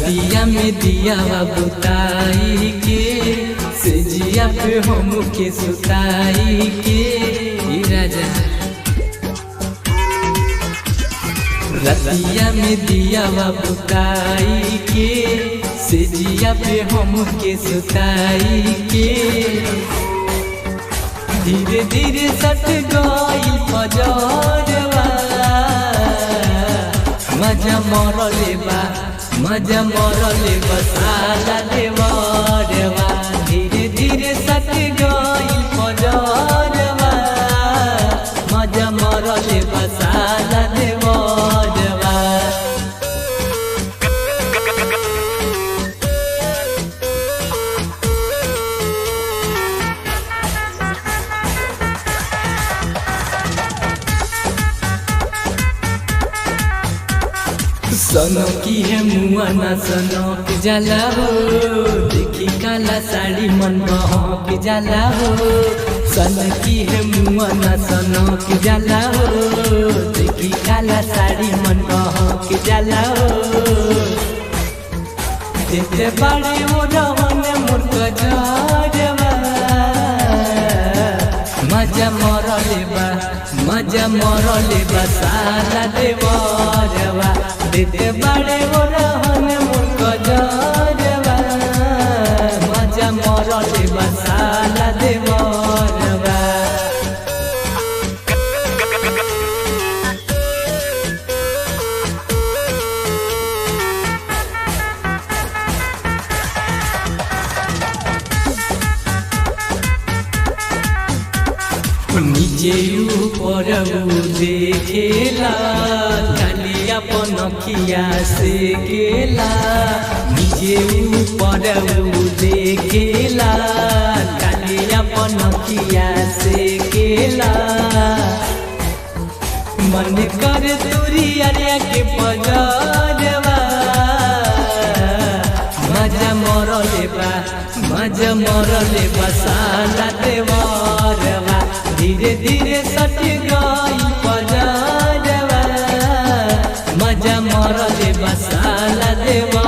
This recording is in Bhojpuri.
रतिया में दिया बुताई के सेजिया पे हम के सुताई के राजा। रतिया में दिया बुताई के सेजिया पे हम के सुताई के धीरे धीरे सट गई पजरवा मजा मरले बा साला देवरवा धीरे धीरे सट गई पजरवा मजा मरले बा साला देवरवा। सनो की है मुआ ना सनो की जाला हो देखी काला साड़ी मन बहक जाला हो। सन की है मुआ ना सनो की जाला हो देखी काला साड़ी मन बहक जाला हो। देते बड़े वो रहन मुर्ख जरवा मजा मरले बा साला देवरवा देते बड़े वो रहन मुर्ख जरवा मजा मरले बा साला देवरवा। नीचे ऊपर देखेला खाली अपन अखिया से गेला। नीचे ऊपर देखेला खाली अपन अखिया से गेला। मन कर तुरिया के पजरवा मजा मरले बा साला देवरवा धीरे धीरे सट गई पजरवा मजा मरले बा साला देवरवा।